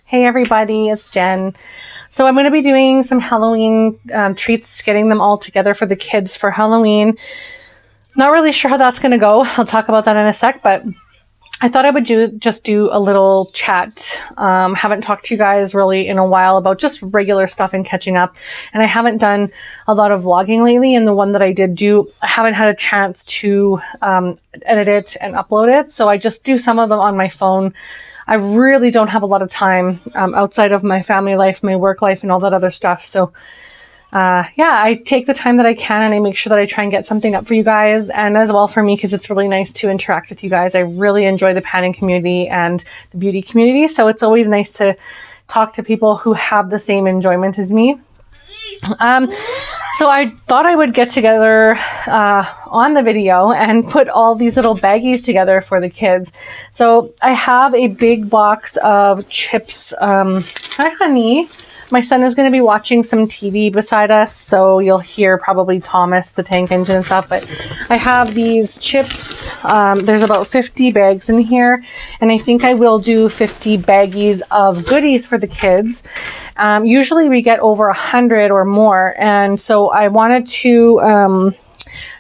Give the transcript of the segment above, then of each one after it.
Hey everybody, it's Jen. So I'm going to be doing some Halloween treats, getting them all together for the kids for Halloween. Not really sure how that's going to go. I'll talk about that in a sec, but I thought I would just do a little chat. Haven't talked to you guys really in a while about just regular stuff and catching up. And I haven't done a lot of vlogging lately. And the one that I did do, I haven't had a chance to edit it and upload it. So I just do some of them on my phone. I really don't have a lot of time outside of my family life, my work life, and all that other stuff. So yeah, I take the time that I can and I make sure that I try and get something up for you guys and as well for me because it's really nice to interact with you guys. I really enjoy the panning community and the beauty community. So it's always nice to talk to people who have the same enjoyment as me. So I thought I would get together on the video and put all these little baggies together for the kids. So I have a big box of chips. Hi, honey. My son is going to be watching some TV beside us, so you'll hear probably Thomas, the tank engine and stuff, but I have these chips. There's about 50 bags in here, and I think I will do 50 baggies of goodies for the kids. Usually we get over 100 or more, and so I wanted to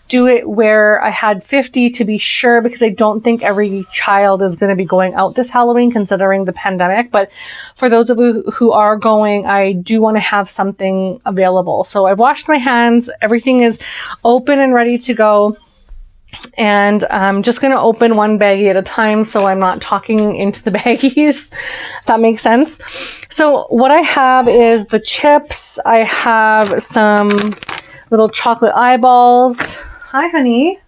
do it where I had 50 to be sure, because I don't think every child is going to be going out this Halloween considering the pandemic. But for those of you who are going, I do want to have something available. So I've washed my hands. Everything is open and ready to go. And I'm just going to open one baggie at a time so I'm not talking into the baggies, if that makes sense. So what I have is the chips. I have some little chocolate eyeballs. Hi, honey.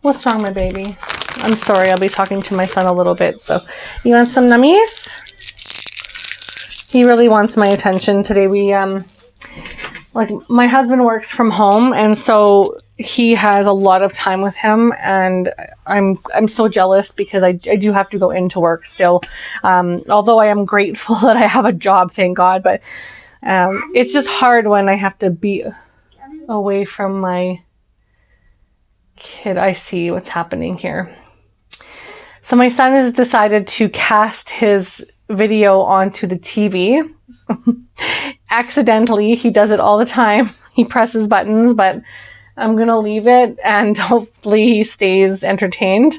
What's wrong, my baby? I'm sorry, I'll be talking to my son a little bit. So, you want some nummies? He really wants my attention today. We, like, my husband works from home, and so he has a lot of time with him, and I'm so jealous because I do have to go into work still. Although I am grateful that I have a job, thank God, but it's just hard when I have to be away from my kid. I see what's happening here. So my son has decided to cast his video onto the TV. Accidentally, he does it all the time. He presses buttons, but I'm gonna leave it and hopefully he stays entertained.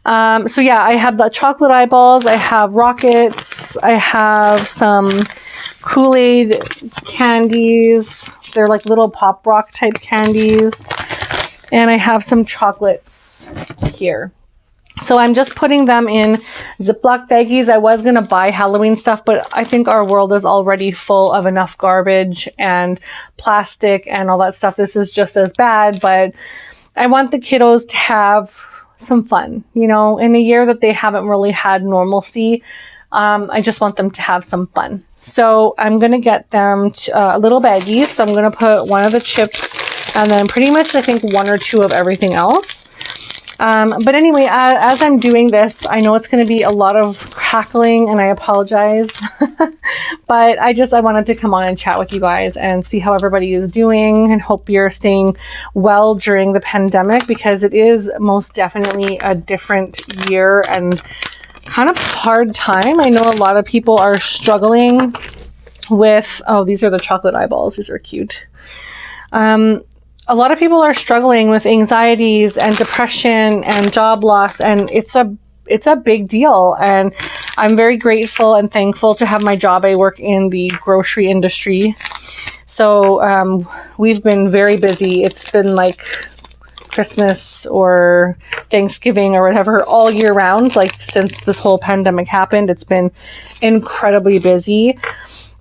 So yeah, I have the chocolate eyeballs, I have rockets, I have some Kool-Aid candies. They're like little pop rock type candies. And I have some chocolates here. So I'm just putting them in Ziploc baggies. I was going to buy Halloween stuff, but I think our world is already full of enough garbage and plastic and all that stuff. This is just as bad, but I want the kiddos to have some fun. You know, in a year that they haven't really had normalcy, I just want them to have some fun. So I'm going to get them little baggies. So I'm going to put one of the chips and then pretty much I think one or two of everything else. But anyway, as I'm doing this, I know it's going to be a lot of crackling and I apologize. But I wanted to come on and chat with you guys and see how everybody is doing and hope you're staying well during the pandemic, because it is most definitely a different year and kind of hard time. I know a lot of people are struggling with, oh, these are the chocolate eyeballs. These are cute. A lot of people are struggling with anxieties and depression and job loss, and it's a big deal. And I'm very grateful and thankful to have my job. I work in the grocery industry. So we've been very busy. It's been like Christmas or Thanksgiving or whatever all year round. Like since this whole pandemic happened, it's been incredibly busy.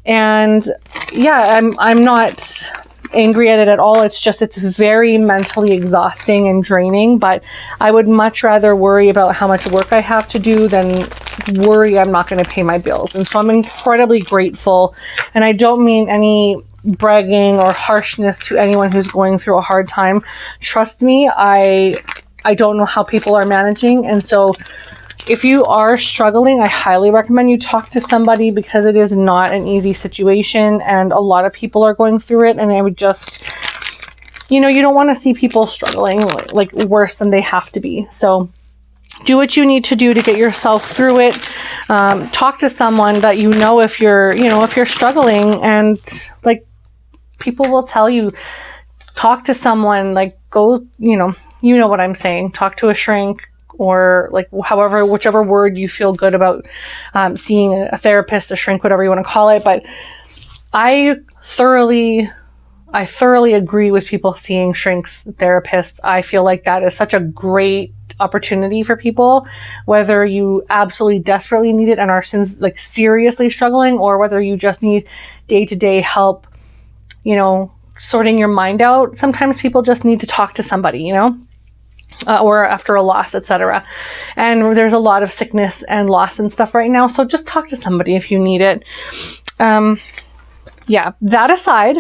And yeah, I'm not angry at it at all. It's just, it's very mentally exhausting and draining, but I would much rather worry about how much work I have to do than worry I'm not going to pay my bills. And so I'm incredibly grateful, and I don't mean any bragging or harshness to anyone who's going through a hard time. Trust me, I don't know how people are managing, and so if you are struggling, I highly recommend you talk to somebody, because it is not an easy situation and a lot of people are going through it. And I would just, you know, you don't want to see people struggling like worse than they have to be. So do what you need to do to get yourself through it. Talk to someone that you know if you're, if you're struggling, and like people will tell you, talk to someone, like go, you know what I'm saying. Talk to a shrink, or like whichever word you feel good about, seeing a therapist, a shrink, whatever you want to call it. But I thoroughly agree with people seeing shrinks, therapists. I feel like that is such a great opportunity for people, whether you absolutely desperately need it and are seriously struggling, or whether you just need day-to-day help, sorting your mind out. Sometimes people just need to talk to somebody, or after a loss, etc. And there's a lot of sickness and loss and stuff right now. So just talk to somebody if you need it. Yeah, that aside,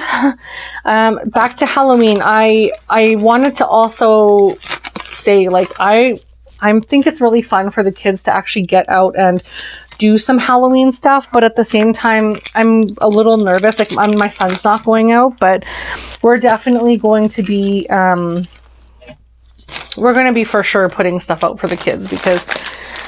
back to Halloween, I wanted to also say, I think it's really fun for the kids to actually get out and do some Halloween stuff, but at the same time, I'm a little nervous. My son's not going out, but we're definitely going to be, for sure putting stuff out for the kids, because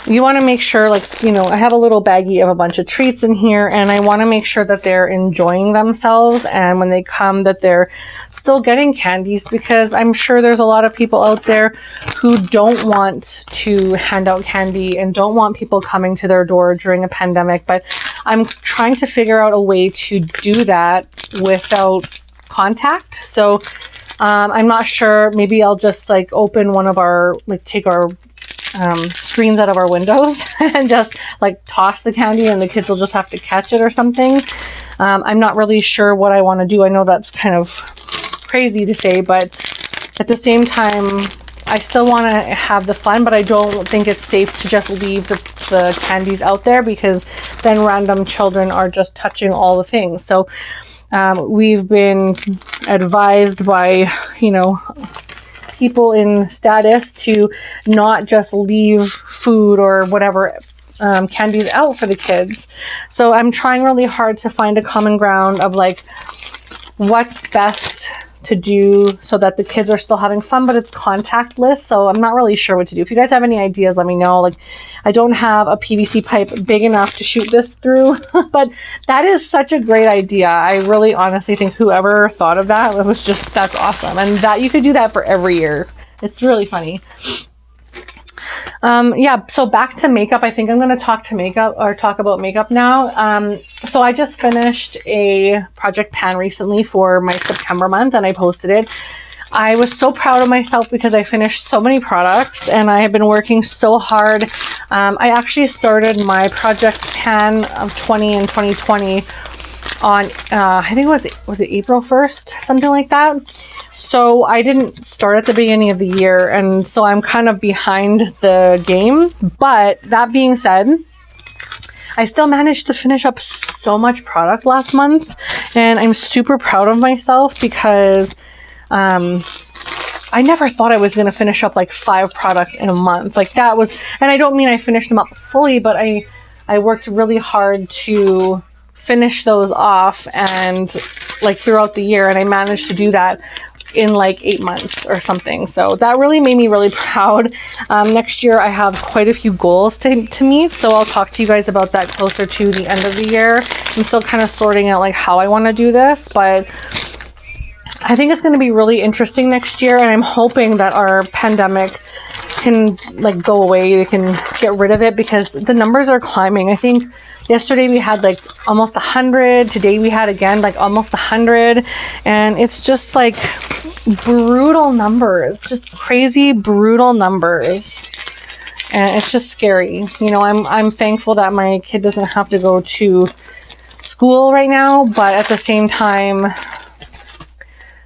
you want to make sure, I have a little baggie of a bunch of treats in here, and I want to make sure that they're enjoying themselves, and when they come that they're still getting candies, because I'm sure there's a lot of people out there who don't want to hand out candy and don't want people coming to their door during a pandemic. But I'm trying to figure out a way to do that without contact. So I'm not sure. Maybe I'll just open one of our, take our screens out of our windows and just toss the candy, and the kids will just have to catch it or something. I'm not really sure what I want to do. I know that's kind of crazy to say, but at the same time, I still want to have the fun, but I don't think it's safe to just leave the candies out there, because then random children are just touching all the things. So we've been advised by, people in status to not just leave food or whatever candies out for the kids. So I'm trying really hard to find a common ground of what's best to do so that the kids are still having fun, but it's contactless. So I'm not really sure what to do. If you guys have any ideas, let me know. I don't have a PVC pipe big enough to shoot this through, but that is such a great idea. I really honestly think whoever thought of that, that's awesome. And that you could do that for every year. It's really funny. Yeah, so back to makeup. I think I'm going to talk about makeup now. So I just finished a project pan recently for my September month, and I posted it. I was so proud of myself because I finished so many products, and I have been working so hard. I actually started my project pan of 2020 on, I think was it April 1st, something like that. So I didn't start at the beginning of the year, and so I'm kind of behind the game. But that being said, I still managed to finish up so much product last month, and I'm super proud of myself because I never thought I was going to finish up 5 products in a month. That was, and I don't mean I finished them up fully, but I worked really hard to finish those off and throughout the year, and I managed to do that in 8 months or something. So that really made me really proud. Next year I have quite a few goals to meet, so I'll talk to you guys about that closer to the end of the year. I'm still kind of sorting out how I want to do this, but I think it's going to be really interesting next year, and I'm hoping that our pandemic can go away. They can get rid of it, because the numbers are climbing. I think yesterday we had almost 100. Today we had again almost 100, and it's just brutal numbers, just crazy brutal numbers, and it's just scary. I'm thankful that my kid doesn't have to go to school right now, but at the same time,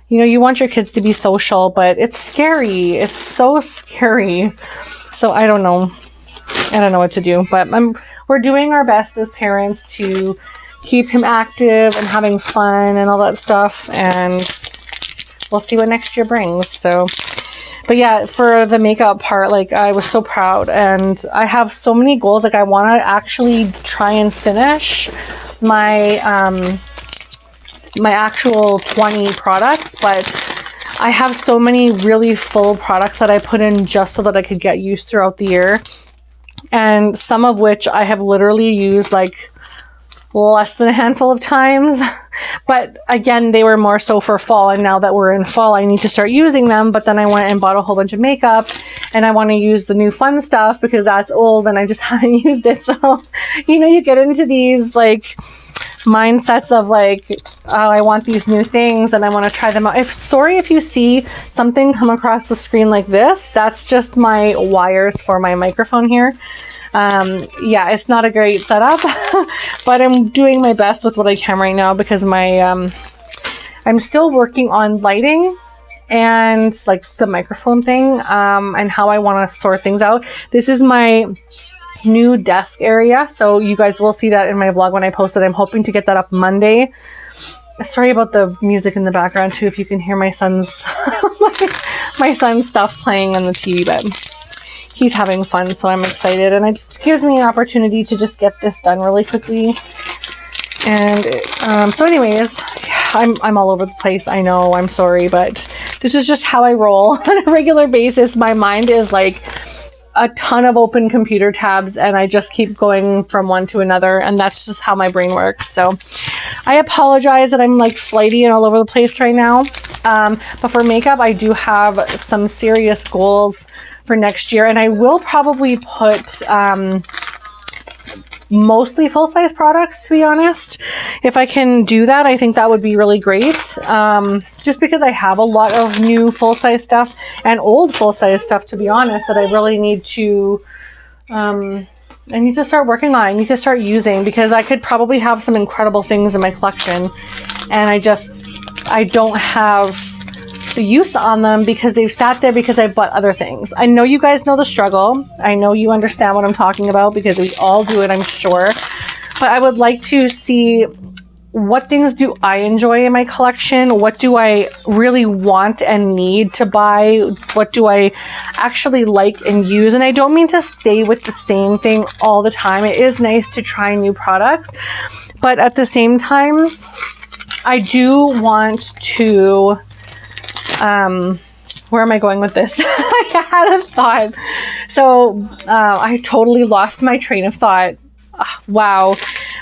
you want your kids to be social, but it's scary. It's so scary. So I don't know what to do, but we're doing our best as parents to keep him active and having fun and all that stuff, and we'll see what next year brings. So, but yeah, for the makeup part, I was so proud, and I have so many goals. I want to actually try and finish my my actual 20 products, but I have so many really full products that I put in just so that I could get used throughout the year. And some of which I have literally used like less than a handful of times. But again, they were more so for fall. And now that we're in fall, I need to start using them. But then I went and bought a whole bunch of makeup and I want to use the new fun stuff because that's old and I just haven't used it. So, you know, you get into these like mindsets of like, oh, I want these new things and I want to try them out. Sorry if you see something come across the screen like this, that's just my wires for my microphone here. Yeah, it's not a great setup, but I'm doing my best with what I can right now because my I'm still working on lighting and like the microphone thing and how I want to sort things out. This is my new desk area, so you guys will see that in my vlog when I post it. I'm hoping to get that up Monday. Sorry about the music in the background too, if you can hear my son's my son's stuff playing on the TV, but he's having fun, so I'm excited, and it gives me an opportunity to just get this done really quickly. And so anyways, I'm all over the place. I know, I'm sorry, but this is just how I roll on a regular basis. My mind is like a ton of open computer tabs and I just keep going from one to another, and that's just how my brain works. So I apologize that I'm like flighty and all over the place right now. But for makeup, I do have some serious goals for next year, and I will probably put mostly full-size products, to be honest. If I can do that, I think that would be really great. Just because I have a lot of new full-size stuff and old full-size stuff, to be honest, that I really need to I need to start working on. I need to start using, because I could probably have some incredible things in my collection, and I don't have the use on them because they've sat there because I bought other things. I know you guys know the struggle. I know you understand what I'm talking about because we all do it, I'm sure. But I would like to see what things do I enjoy in my collection? What do I really want and need to buy? What do I actually like and use? And I don't mean to stay with the same thing all the time. It is nice to try new products, but at the same time, I do want to where am I going with this? I had a thought. So I totally lost my train of thought. Wow.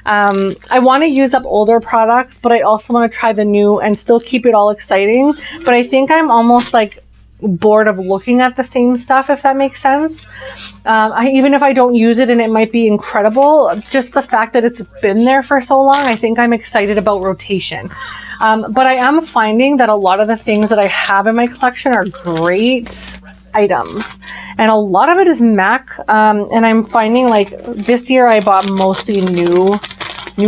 I want to use up older products, but I also want to try the new and still keep it all exciting. But I think I'm almost like bored of looking at the same stuff, if that makes sense. Even if I don't use it and it might be incredible, just the fact that it's been there for so long, I think I'm excited about rotation. But I am finding that a lot of the things that I have in my collection are great items, and a lot of it is MAC. And I'm finding like this year I bought mostly new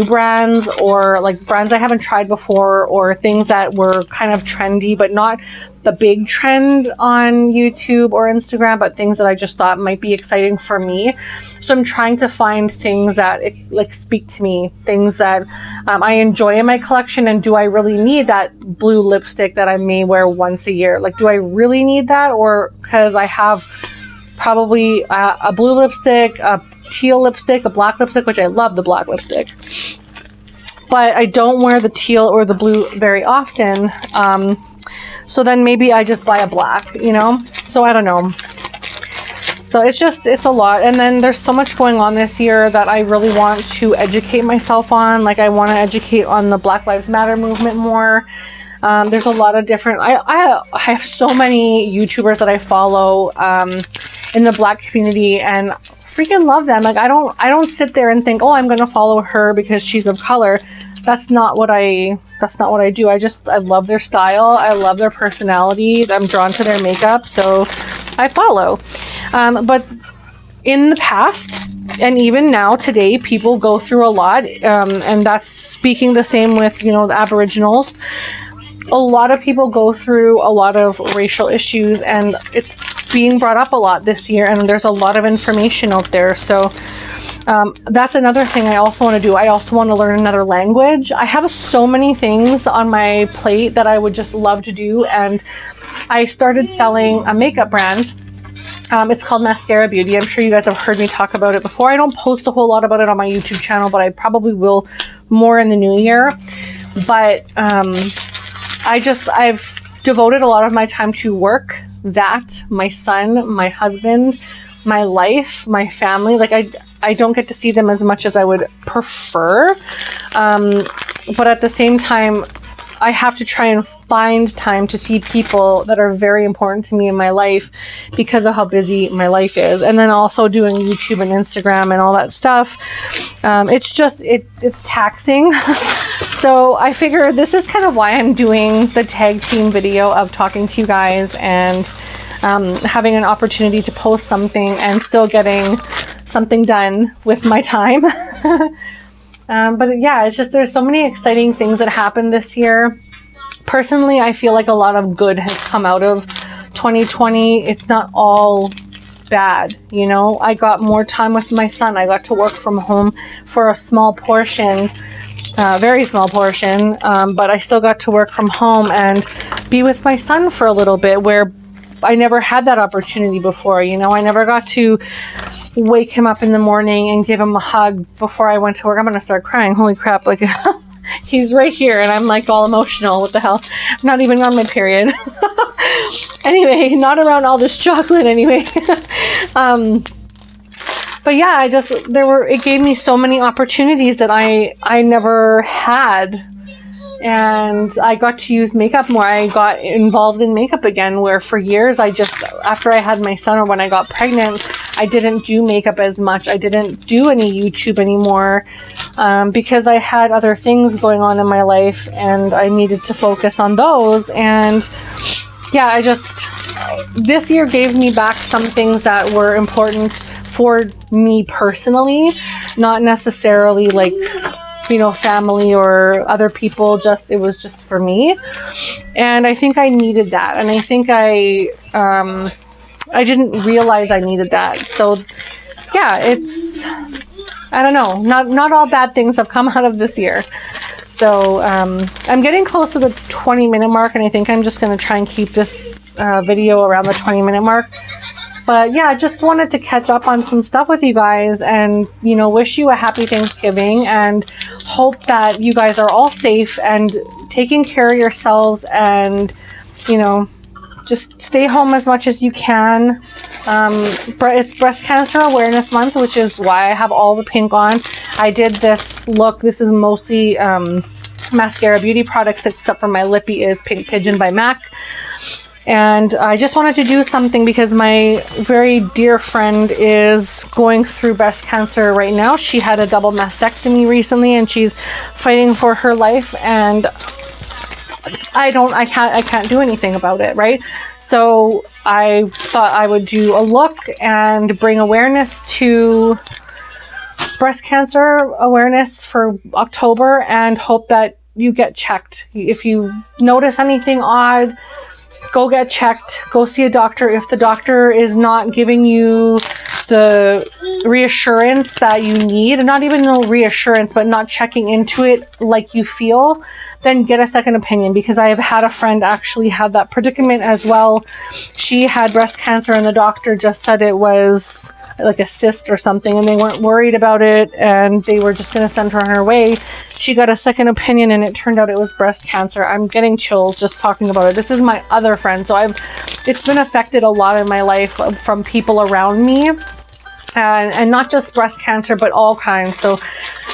brands, or like brands I haven't tried before, or things that were kind of trendy but not the big trend on YouTube or Instagram, but things that I just thought might be exciting for me. So I'm trying to find things that like speak to me, things that I enjoy in my collection. And do I really need that blue lipstick that I may wear once a year? Like, do I really need that? Or because I have probably a blue lipstick, a teal lipstick, a black lipstick, which I love the black lipstick, but I don't wear the teal or the blue very often. So then maybe I just buy a black, you know? So I don't know. So it's a lot. And then there's so much going on this year that I really want to educate myself on. Like, I want to educate on the Black Lives Matter movement more. There's a lot of different, I have so many YouTubers that I follow in the Black community, and freaking love them. Like, I don't sit there and think, oh, I'm going to follow her because she's of color. That's not what I do. I love their style. I love their personality. I'm drawn to their makeup, so I follow. But in the past, and even now today, people go through a lot, and that's speaking the same with, you know, the Aboriginals. A lot of people go through a lot of racial issues, and it's being brought up a lot this year, and there's a lot of information out there. So that's another thing I also want to do. I also want to learn another language. I have so many things on my plate that I would just love to do, and I started selling a makeup brand. It's called Mascara Beauty. I'm sure you guys have heard me talk about it before. I don't post a whole lot about it on my YouTube channel, but I probably will more in the new year. But I've devoted a lot of my time to work, my son, my husband, my life, my family. Like I don't get to see them as much as I would prefer. But at the same time, I have to try and find time to see people that are very important to me in my life because of how busy my life is. And then also doing YouTube and Instagram and all that stuff. It's just, it's taxing. So I figure this is kind of why I'm doing the tag team video of talking to you guys and having an opportunity to post something and still getting something done with my time. But yeah, it's just, there's so many exciting things that happened this year. Personally, I feel like a lot of good has come out of 2020. It's not all bad, you know. I got more time with my son. I got to work from home for a small portion, very small portion, but I still got to work from home and be with my son for a little bit, where I never had that opportunity before, you know. I never got to wake him up in the morning and give him a hug before I went to work. I'm gonna start crying. Holy crap, like he's right here and I'm like all emotional. What the hell? I'm not even on my period. Anyway, not around all this chocolate anyway. But yeah, it gave me so many opportunities that I never had. And I got to use makeup more. I got involved in makeup again, where for years after I had my son or when I got pregnant, I didn't do makeup as much. I didn't do any YouTube anymore because I had other things going on in my life and I needed to focus on those. And yeah, this year gave me back some things that were important for me personally, not necessarily like, you know, family or other people. It was just for me. And I think I needed that. And I think I didn't realize I needed that. So yeah, I don't know, not all bad things have come out of this year. So I'm getting close to the 20-minute mark, and I think I'm just going to try and keep this video around the 20-minute mark. But yeah, I just wanted to catch up on some stuff with you guys and, you know, wish you a happy Thanksgiving and hope that you guys are all safe and taking care of yourselves and, you know, just stay home as much as you can. It's Breast Cancer Awareness Month, which is why I have all the pink on. I did this look. This is mostly mascara beauty products, except for my lippy is Pink Pigeon by MAC. And I just wanted to do something because my very dear friend is going through breast cancer right now. She had a double mastectomy recently and she's fighting for her life, and I can't do anything about it, right? So I thought I would do a look and bring awareness to breast cancer awareness for October and hope that you get checked. If you notice anything odd, go get checked. Go see a doctor. If the doctor is not giving you the reassurance that you need, and not even no reassurance, but not checking into it like you feel, then get a second opinion, because I have had a friend actually have that predicament as well. She had breast cancer and the doctor just said it was like a cyst or something, and they weren't worried about it and they were just going to send her on her way. She got a second opinion and it turned out it was breast cancer. I'm getting chills just talking about it. This is my other friend, so it's been affected a lot in my life from people around me, and not just breast cancer but all kinds. So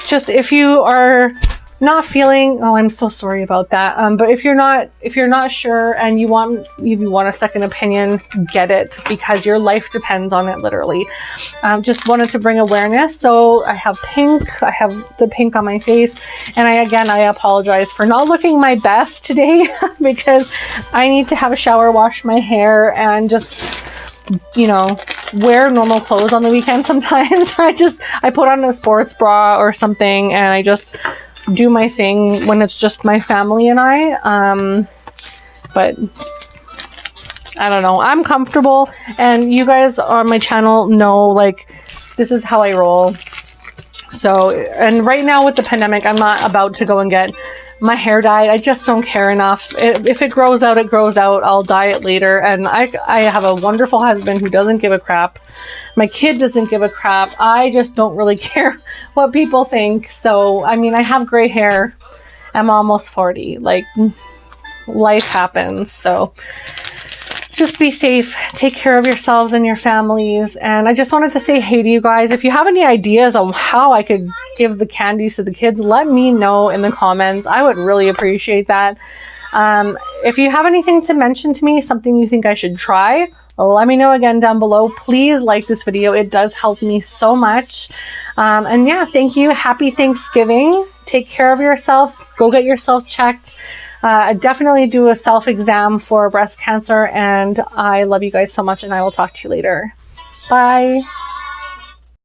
just if you are not feeling, I'm so sorry about that, but if you're not sure and you want a second opinion, get it, because your life depends on it, literally. Just wanted to bring awareness. So I have pink. I have the pink on my face, and I apologize for not looking my best today because I need to have a shower, wash my hair, and just, you know, wear normal clothes on the weekend sometimes. I put on a sports bra or something and I just do my thing when it's just my family and I. But I don't know. I'm comfortable, and you guys on my channel know, like, this is how I roll. So, and right now with the pandemic, I'm not about to go and get my hair dyed. I just don't care enough. If it grows out, it grows out. I'll dye it later. And I have a wonderful husband who doesn't give a crap. My kid doesn't give a crap. I just don't really care what people think. So, I mean, I have gray hair. I'm almost 40. Like, life happens. So just be safe, take care of yourselves and your families. And I just wanted to say hey to you guys. If you have any ideas on how I could give the candies to the kids, let me know in the comments. I would really appreciate that. If you have anything to mention to me, something you think I should try, let me know again down below. Please like this video. It does help me so much. And yeah, thank you. Happy Thanksgiving. Take care of yourself. Go get yourself checked. Definitely do a self-exam for breast cancer. And I love you guys so much, and I will talk to you later. Bye.